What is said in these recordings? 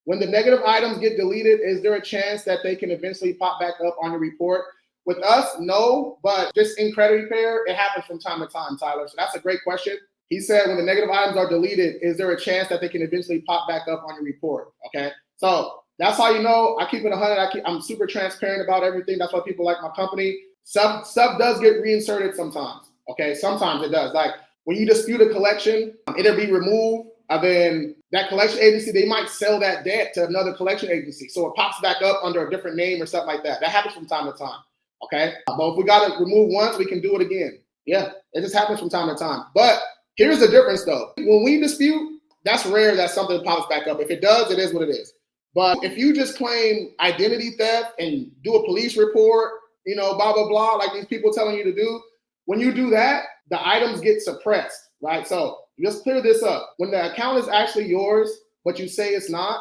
When the negative items get deleted, is there a chance that they can eventually pop back up on your report? With us, no, but just in credit repair, it happens from time to time, Tyler. So that's a great question. He said when the negative items are deleted, is there a chance that they can eventually pop back up on your report? Okay, so that's how you know I keep it 100. I'm super transparent about everything. That's why people like my company. Stuff does get reinserted sometimes. Okay, sometimes it does. Like when you dispute a collection, it'll be removed. And then that collection agency, they might sell that debt to another collection agency. So it pops back up under a different name or something like that. That happens from time to time. Okay, but if we got to remove once, we can do it again. Yeah, it just happens from time to time. But here's the difference though. When we dispute, that's rare that something pops back up. If it does, it is what it is. But if you just claim identity theft and do a police report, blah, blah, blah, like these people telling you to do, when you do that, the items get suppressed, right? So just clear this up. When the account is actually yours, but you say it's not,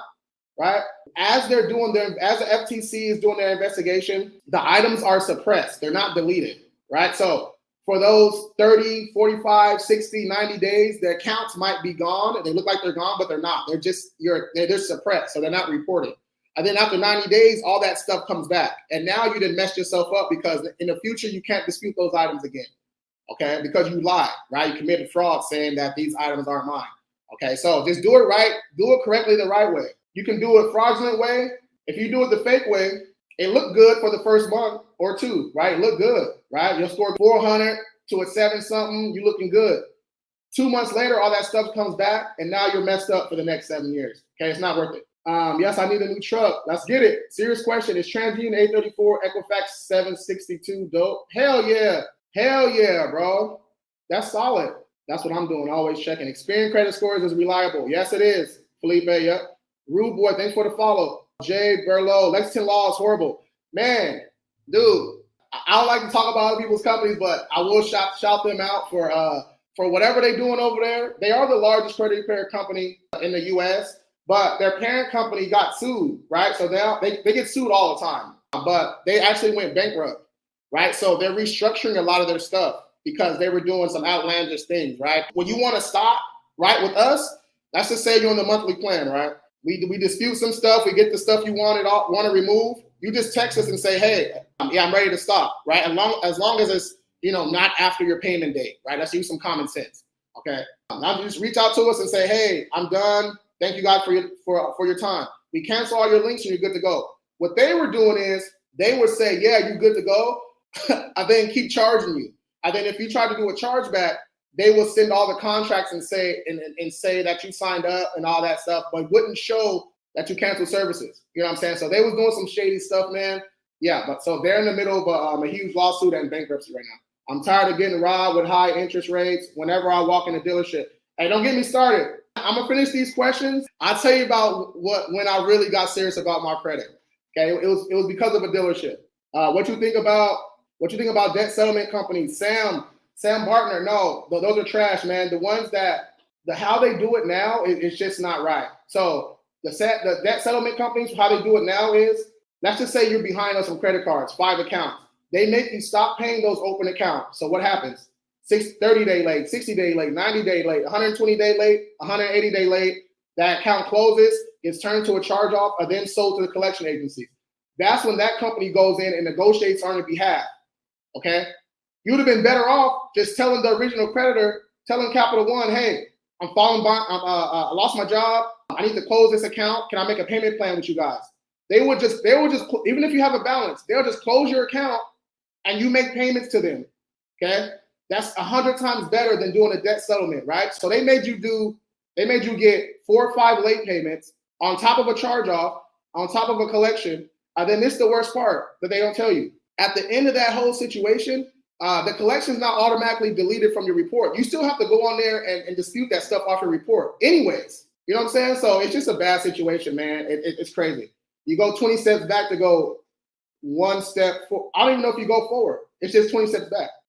right? As the FTC is doing their investigation, the items are suppressed. They're not deleted, right? So for those 30, 45, 60, 90 days, the accounts might be gone. They look like they're gone, but they're not. They're just suppressed, so they're not reported. And then after 90 days, all that stuff comes back. And now you didn't mess yourself up because in the future, you can't dispute those items again, okay? Because you lied, right? You committed fraud saying that these items aren't mine, okay? So just do it right. Do it correctly the right way. You can do it fraudulent way. If you do it the fake way, it looked good for the first month or two, right? It looked good, right? You'll score 400 to a 7-something. You looking good. 2 months later, all that stuff comes back, and now you're messed up for the next 7 years. Okay, it's not worth it. Yes, I need a new truck. Let's get it. Serious question. Is TransUnion 834 Equifax 762 dope? Hell yeah. Hell yeah, bro. That's solid. That's what I'm doing. Always checking. Experian credit scores is reliable. Yes, it is. Felipe, yep. Rude boy, thanks for the follow. Jay Berlow, Lexington Law is horrible. Man, dude, I don't like to talk about other people's companies, but I will shout them out for whatever they're doing over there. They are the largest credit repair company in the U.S., but their parent company got sued, right? So they get sued all the time, but they actually went bankrupt, right? So they're restructuring a lot of their stuff because they were doing some outlandish things, right? When you want to stop, right, with us, let's just say you're on the monthly plan, right? We dispute some stuff. We get the stuff you want to remove. You just text us and say, hey, yeah, I'm ready to stop, right? As long as it's, not after your payment date, right? Let's use some common sense, okay? Now just reach out to us and say, hey, I'm done. Thank you, God, for your time. We cancel all your links and you're good to go. What they were doing is they would say, yeah, you're good to go, and then keep charging you. And then if you try to do a chargeback, they will send all the contracts and say that you signed up and all that stuff, but wouldn't show that you canceled services. You know what I'm saying? So they was doing some shady stuff, man. Yeah, but so they're in the middle of a huge lawsuit and bankruptcy right now. I'm tired of getting robbed with high interest rates whenever I walk in a dealership. Hey, don't get me started. I'm gonna finish these questions. I'll tell you about when I really got serious about my credit. Okay, it was because of a dealership. What you think about debt settlement companies? Sam Bartner, no, those are trash, man. The ones how they do it now is just not right. So the debt settlement companies, how they do it now is, let's just say you're behind on some credit cards, 5 accounts. They make you stop paying those open accounts. So what happens? 30-day late, 60-day late, 90-day late, 120-day late, 180-day late. That account closes, gets turned to a charge-off, or then sold to the collection agency. That's when that company goes in and negotiates on your behalf. Okay? You'd have been better off just telling the original creditor, telling Capital One, hey, I'm falling behind, I lost my job. I need to close this account. Can I make a payment plan with you guys? They would just, even if you have a balance, they'll just close your account and you make payments to them. Okay? That's 100 times better than doing a debt settlement, right? So they made you get 4 or 5 late payments on top of a charge-off, on top of a collection. And then this is the worst part that they don't tell you. At the end of that whole situation, the collection is not automatically deleted from your report. You still have to go on there and dispute that stuff off your report anyways. You know what I'm saying? So it's just a bad situation, man. It's crazy. You go 20 steps back to go 1 step forward. I don't even know if you go forward. It's just 20 steps back.